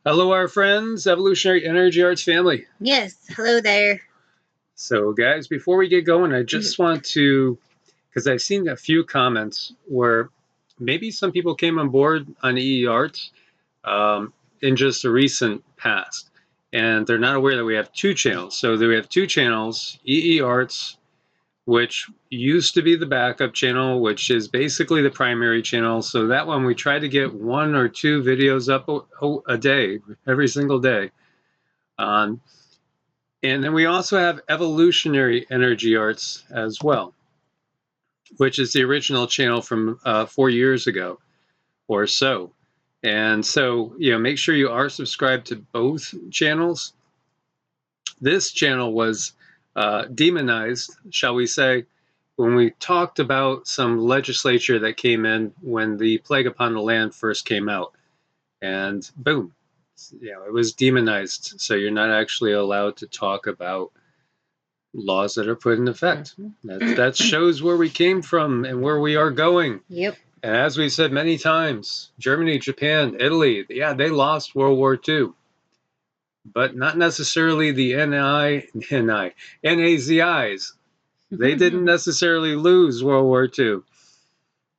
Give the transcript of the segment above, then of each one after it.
Hello, our friends, Evolutionary Energy Arts family. Yes, hello there. So, guys, before we get going, I just want to, because I've seen a few comments where maybe some people came on board on EEARTS in just the recent past, and they're not aware that we have two channels. So, we have two channels, EEARTS, which used to be the backup channel, which is basically the primary channel. So that one we try to get 1 or 2 videos up a day, every single day. And then we also have Evolutionary Energy Arts as well, which is the original channel from 4 years ago or so. And so, make sure you are subscribed to both channels. This channel was demonized, shall we say, when we talked about some legislature that came in when the Plague Upon the Land first came out. And boom, it was demonized. So you're not actually allowed to talk about laws that are put in effect. That shows where we came from and where we are going. Yep. And as we said many times, Germany, Japan, Italy, they lost World War II. But not necessarily the NAZIs. They didn't necessarily lose World War II.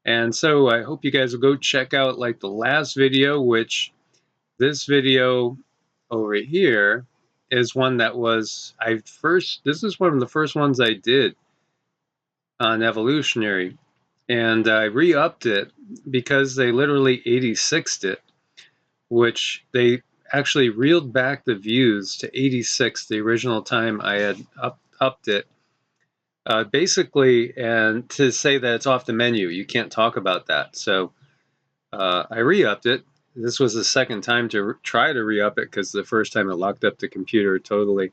And so I hope you guys will go check out like the last video, which this video over here is one that was, this is one of the first ones I did on Evolutionary. And I re-upped it because they literally 86'd it, which they actually reeled back the views to 86, the original time I had upped it. Basically, and to say that it's off the menu, you can't talk about that. So I re-upped it. This was the second time to try to re-up it because the first time it locked up the computer totally.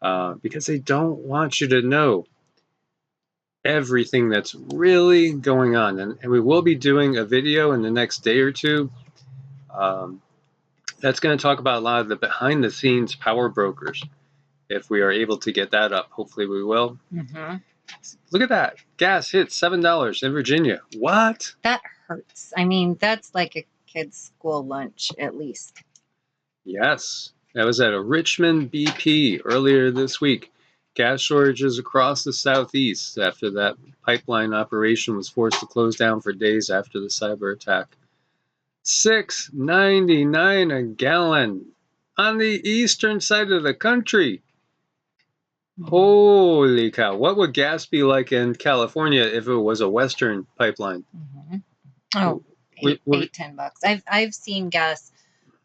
Because they don't want you to know everything that's really going on. And we will be doing a video in the next day or two. That's going to talk about a lot of the behind the scenes power brokers. If we are able to get that up, hopefully we will. Mm-hmm. Look at that. Gas hit $7 in Virginia. What? That hurts. I mean, that's like a kid's school lunch at least. Yes. That was at a Richmond BP earlier this week. Gas shortages across the southeast after that pipeline operation was forced to close down for days after the cyber attack. $6.99 a gallon on the eastern side of the country. Holy cow. What would gas be like in California if it was a western pipeline? Mm-hmm. Oh, $8-10. I've seen gas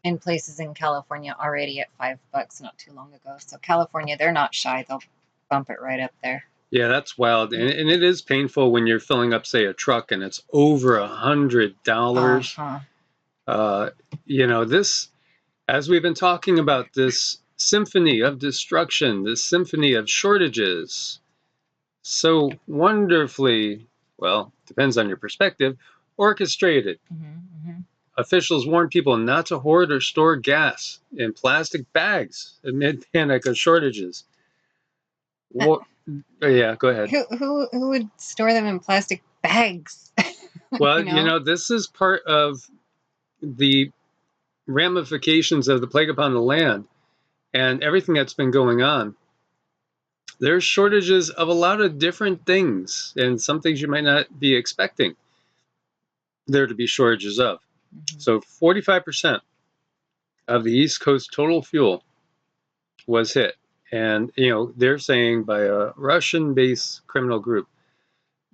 in places in California already at $5 not too long ago. So California, they're not shy. They'll bump it right up there. Yeah, that's wild. And it is painful when you're filling up, say, a truck and it's over $100. This, as we've been talking about, this symphony of destruction, this symphony of shortages, so wonderfully, well, depends on your perspective, orchestrated. Mm-hmm. Officials warn people not to hoard or store gas in plastic bags amid panic of shortages. Yeah, go ahead. Who would store them in plastic bags? Well, this is part of the ramifications of the Plague Upon the Land and everything that's been going on. There's shortages of a lot of different things, and some things you might not be expecting there to be shortages of. Mm-hmm. So 45% of the East Coast total fuel was hit. And, they're saying by a Russian-based criminal group.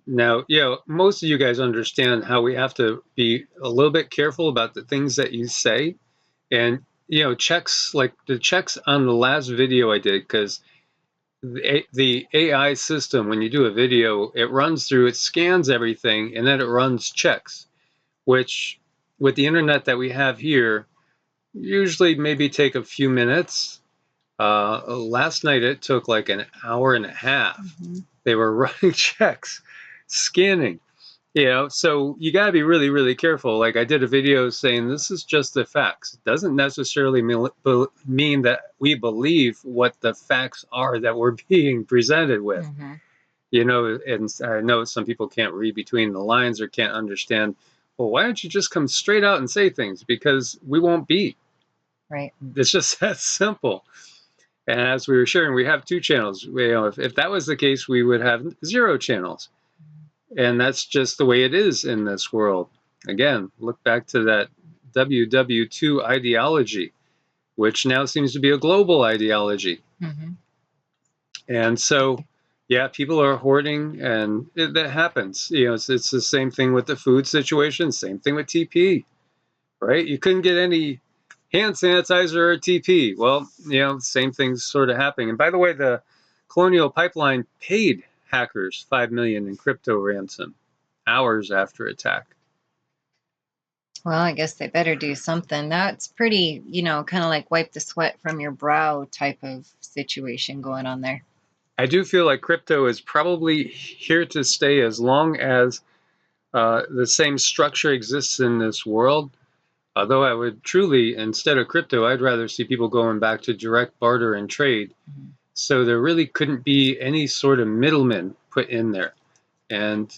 Now, most of you guys understand how we have to be a little bit careful about the things that you say. And, checks, like the checks on the last video I did, because the AI system, when you do a video, it runs through, it scans everything, and then it runs checks, which with the internet that we have here, usually maybe take a few minutes. Last night it took like an hour and a half. Mm-hmm. They were running checks, scanning, so you got to be really, really careful. Like I did a video saying this is just the facts. It doesn't necessarily mean that we believe what the facts are that we're being presented with. Mm-hmm. And I know some people can't read between the lines or can't understand. Well, why don't you just come straight out and say things? Because we won't be. Right. It's just that simple. And as we were sharing, we have 2 channels. If that was the case, we would have 0 channels. And that's just the way it is in this world. Again, look back to that WW2 ideology, which now seems to be a global ideology. Mm-hmm. And so, yeah, people are hoarding, and that happens. It's the same thing with the food situation, same thing with TP, right? You couldn't get any hand sanitizer or TP. Well, same thing's sort of happening. And by the way, the Colonial pipeline paid hackers $5 million in crypto ransom hours after attack. Well, I guess they better do something. That's pretty, kind of like wipe the sweat from your brow type of situation going on there. I do feel like crypto is probably here to stay as long as the same structure exists in this world. Although I would truly, instead of crypto, I'd rather see people going back to direct barter and trade. Mm-hmm. So there really couldn't be any sort of middlemen put in there. And,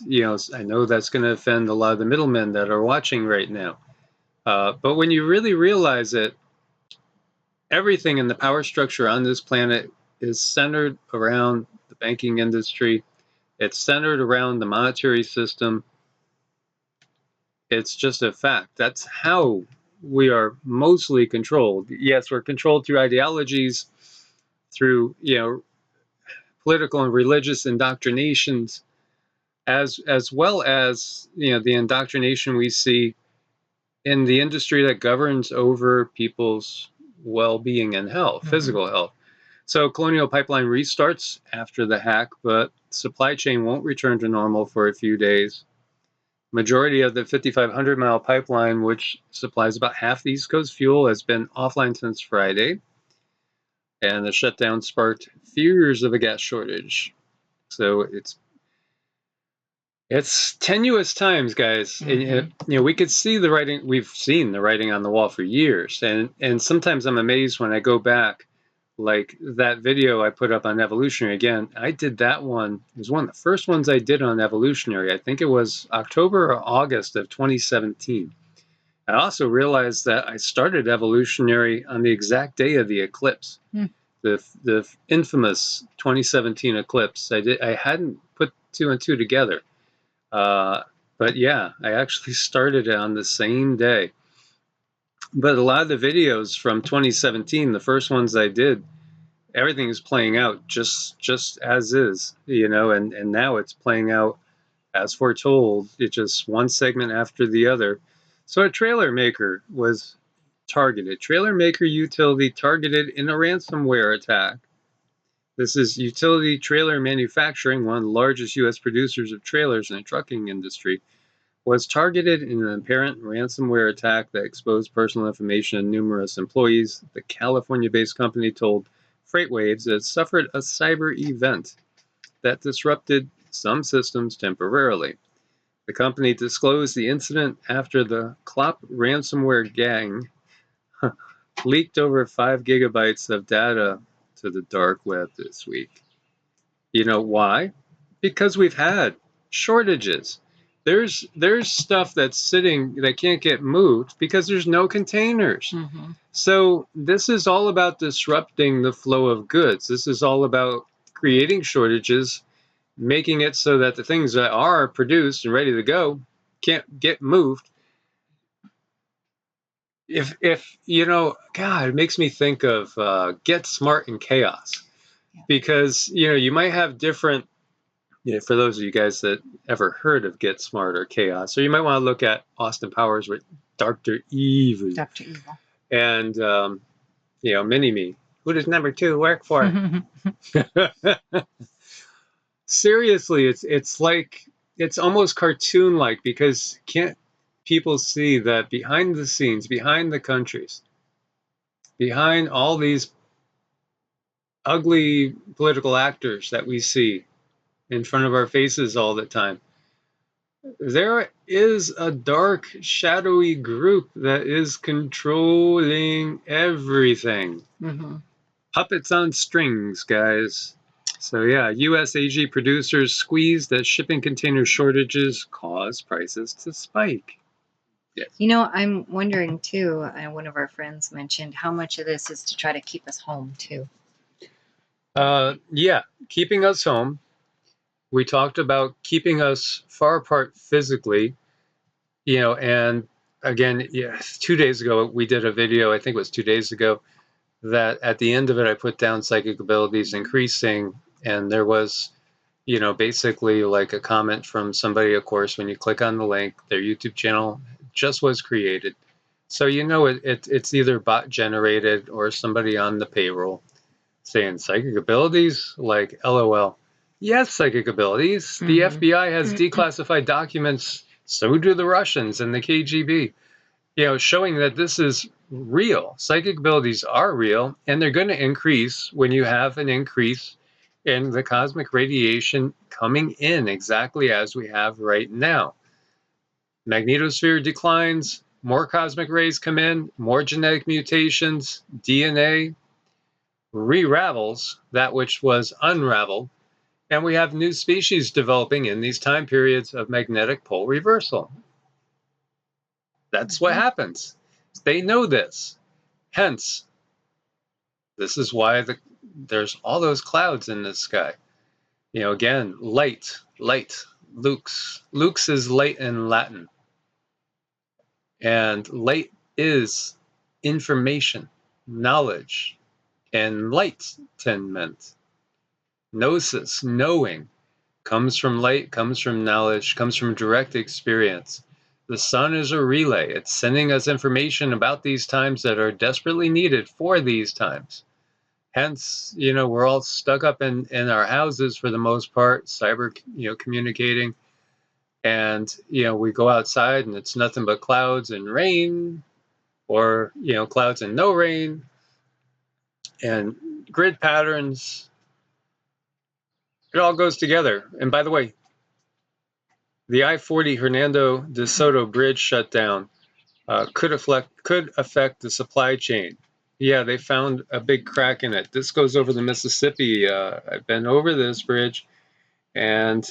I know that's going to offend a lot of the middlemen that are watching right now. But when you really realize it, everything in the power structure on this planet is centered around the banking industry. It's centered around the monetary system. It's just a fact. That's how we are mostly controlled. Yes, we're controlled through ideologies, through, political and religious indoctrinations, as well as, the indoctrination we see in the industry that governs over people's well-being and health, mm-hmm. physical health. So Colonial Pipeline restarts after the hack, but supply chain won't return to normal for a few days. Majority of the 5,500-mile pipeline, which supplies about half the East Coast fuel, has been offline since Friday. And the shutdown sparked fears of a gas shortage. So it's tenuous times, guys. Mm-hmm. And, we could see the writing. We've seen the writing on the wall for years. And sometimes I'm amazed when I go back, like that video I put up on Evolutionary. Again, I did that one. It was one of the first ones I did on Evolutionary. I think it was October or August of 2017. I also realized that I started Evolutionary on the exact day of the eclipse, the infamous 2017 eclipse. I hadn't put 2 and 2 together. But yeah, I actually started it on the same day. But a lot of the videos from 2017, the first ones I did, everything is playing out just as is, and now it's playing out as foretold. It's just one segment after the other. So a trailer maker was targeted. Trailer maker utility targeted in a ransomware attack. This is Utility Trailer Manufacturing, one of the largest U.S. producers of trailers in the trucking industry, was targeted in an apparent ransomware attack that exposed personal information of numerous employees. The California-based company told FreightWaves that it suffered a cyber event that disrupted some systems temporarily. The company disclosed the incident after the Clop ransomware gang leaked over 5 gigabytes of data to the dark web this week. You know why? Because we've had shortages. There's stuff that's sitting that can't get moved because there's no containers. Mm-hmm. So this is all about disrupting the flow of goods. This is all about creating shortages, making it so that the things that are produced and ready to go can't get moved. If God, it makes me think of Get Smart and Chaos. Yeah. Because, you might have different, for those of you guys that ever heard of Get Smart or Chaos, or you might want to look at Austin Powers with Dr. Evil. Dr. Evil. And, Mini-Me. Who does number 2 work for? Seriously, it's like, it's almost cartoon-like, because can't people see that behind the scenes, behind the countries, behind all these ugly political actors that we see in front of our faces all the time, there is a dark, shadowy group that is controlling everything. Mm-hmm. Puppets on strings, guys. So yeah, U.S. AG producers squeezed as shipping container shortages cause prices to spike. Yes. You know, I'm wondering too, one of our friends mentioned how much of this is to try to keep us home too. Yeah, keeping us home. We talked about keeping us far apart physically, and again, 2 days ago, we did a video, I think it was 2 days ago, that at the end of it, I put down psychic abilities increasing, and there was, basically like a comment from somebody, of course, when you click on the link, their YouTube channel just was created. So, it's either bot generated or somebody on the payroll saying psychic abilities, like LOL. Yes, psychic abilities. The FBI has declassified documents. So do the Russians and the KGB. Showing that this is real. Psychic abilities are real, and they're going to increase when you have an increase in the cosmic radiation coming in, exactly as we have right now. Magnetosphere declines, more cosmic rays come in, more genetic mutations, DNA re-ravels that which was unraveled, and we have new species developing in these time periods of magnetic pole reversal. That's what happens. They know this. Hence, this is why there's all those clouds in the sky. Again, light, lux. Lux is light in Latin. And light is information, knowledge, enlightenment. Gnosis, knowing, comes from light, comes from knowledge, comes from direct experience. The sun is a relay. It's sending us information about these times that are desperately needed for these times. Hence, we're all stuck up in our houses for the most part, cyber, communicating. And, we go outside and it's nothing but clouds and rain, or, clouds and no rain, and grid patterns. It all goes together. And by the way, the I-40 Hernando de Soto bridge shutdown could affect the supply chain. Yeah, they found a big crack in it. This goes over the Mississippi. I've been over this bridge, and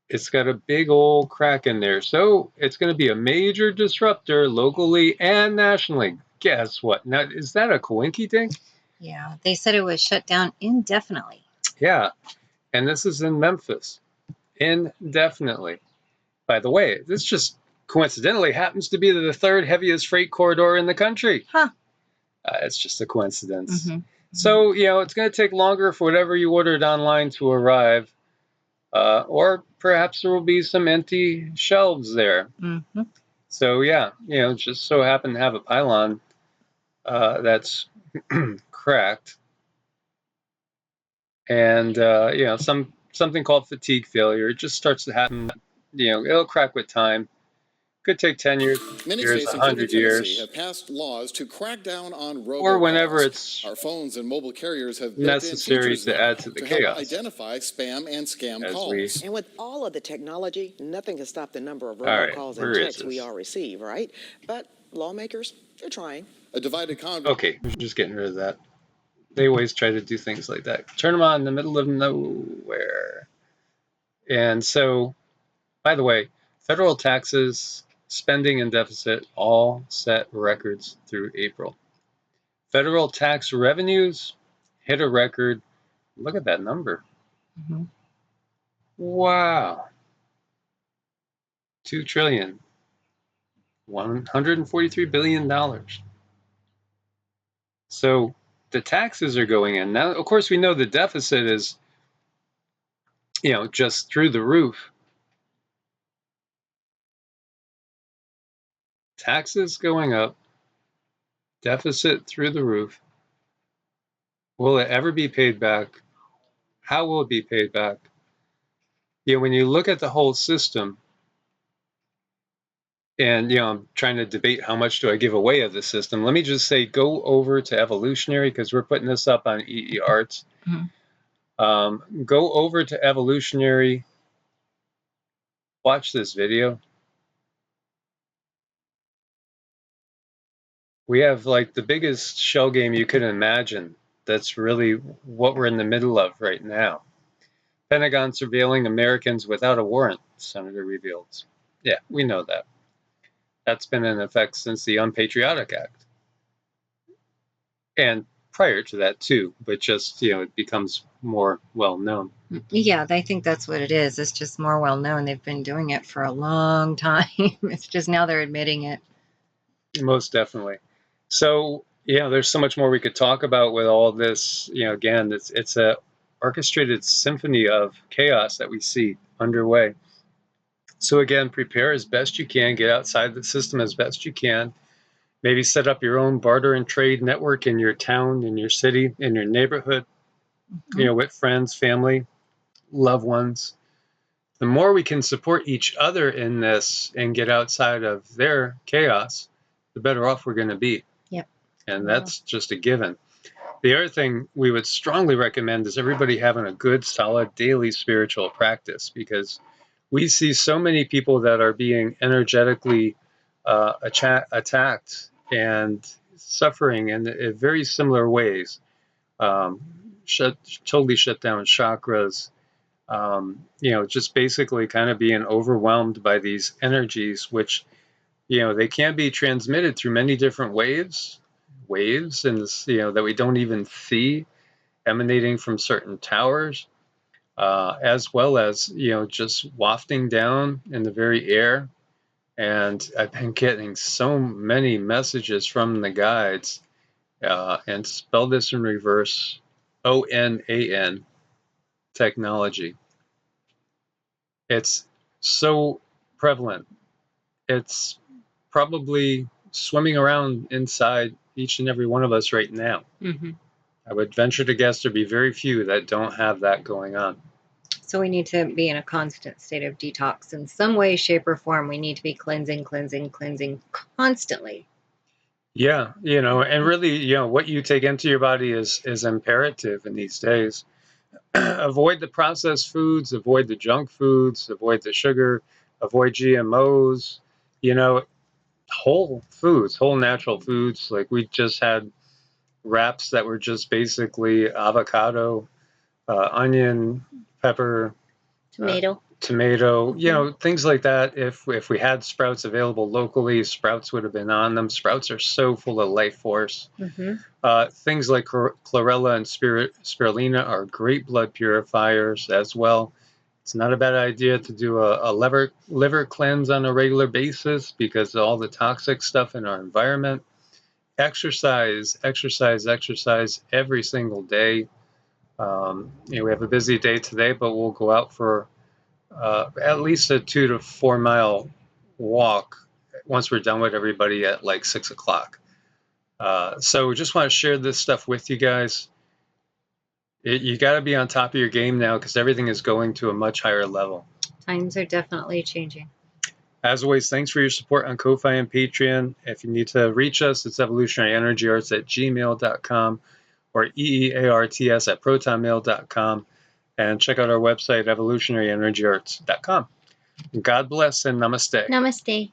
it's got a big old crack in there. So it's going to be a major disruptor locally and nationally. Guess what? Now, is that a coinky dink? Yeah, they said it was shut down indefinitely. Yeah, and this is in Memphis. Indefinitely. By the way, this just coincidentally happens to be the third heaviest freight corridor in the country. Huh. It's just a coincidence. So, it's going to take longer for whatever you ordered online to arrive. Or perhaps there will be some empty shelves there. So, just so happen to have a pylon that's cracked. And, something called fatigue failure. It just starts to happen. It'll crack with time. Could take 10 years, Many states, 100 years. have passed laws to crack down on robocalls. Or whenever it's our phones and mobile carriers have necessary to add to the chaos. Help identify spam and scam calls. And with all of the technology, nothing can stop the number of robocalls and checks we all receive, right? But lawmakers, they're trying. A divided Congress. Okay, we're just getting rid of that. They always try to do things like that. Turn them on in the middle of nowhere. And so, by the way, federal taxes, spending, and deficit all set records through April. Federal tax revenues hit a record. Look at that number. Wow. $2 trillion. $143 billion. So the taxes are going in. Now, of course, we know the deficit is, just through the roof. Taxes going up, deficit through the roof. Will it ever be paid back? How will it be paid back? When you look at the whole system, and I'm trying to debate how much do I give away of the system. Let me just say, go over to Evolutionary, because we're putting this up on EEARTS. Go over to Evolutionary. Watch this video. We have like the biggest shell game you could imagine. That's really what we're in the middle of right now. Pentagon surveilling Americans without a warrant, Senator reveals. Yeah, we know that. That's been in effect since the Unpatriotic Act. And prior to that too, but just, it becomes more well known. Yeah, I think that's what it is. It's just more well known. They've been doing it for a long time. It's just now they're admitting it. Most definitely. So, there's so much more we could talk about with all this. Again, it's a orchestrated symphony of chaos that we see underway. So again, prepare as best you can, get outside the system as best you can. Maybe set up your own barter and trade network in your town, in your city, in your neighborhood, with friends, family, loved ones. The more we can support each other in this and get outside of their chaos, the better off we're going to be. Yep. And that's just a given. The other thing we would strongly recommend is everybody having a good, solid daily spiritual practice, because we see so many people that are being energetically attacked and suffering in very similar ways. Totally shut down chakras, just basically kind of being overwhelmed by these energies, which, they can be transmitted through many different waves and this, that we don't even see, emanating from certain towers, as well as, just wafting down in the very air. And I've been getting so many messages from the guides, and spell this in reverse, ONAN technology. It's so prevalent. It's probably swimming around inside each and every one of us right now. Mm-hmm. I would venture to guess there'd be very few that don't have that going on. So we need to be in a constant state of detox in some way, shape, or form. We need to be cleansing constantly. Yeah, and really, what you take into your body is imperative in these days. Avoid the processed foods, avoid the junk foods, avoid the sugar, avoid GMOs, whole foods, whole natural foods. Like we just had wraps that were just basically avocado, onion, pepper, tomato, things like that. If we had sprouts available locally, sprouts would have been on them. Sprouts are so full of life force. Mm-hmm. Things like chlorella and spirulina are great blood purifiers as well. It's not a bad idea to do a liver cleanse on a regular basis because of all the toxic stuff in our environment. Exercise every single day. We have a busy day today, but we'll go out for at least a 2 to 4 mile walk once we're done with everybody at like 6 o'clock. So just want to share this stuff with you guys. You got to be on top of your game now because everything is going to a much higher level. Times are definitely changing. As always, thanks for your support on Ko-Fi and Patreon. If you need to reach us, it's evolutionaryenergyarts@gmail.com or EEARTS@protonmail.com. And check out our website, evolutionaryenergyarts.com. God bless and namaste. Namaste.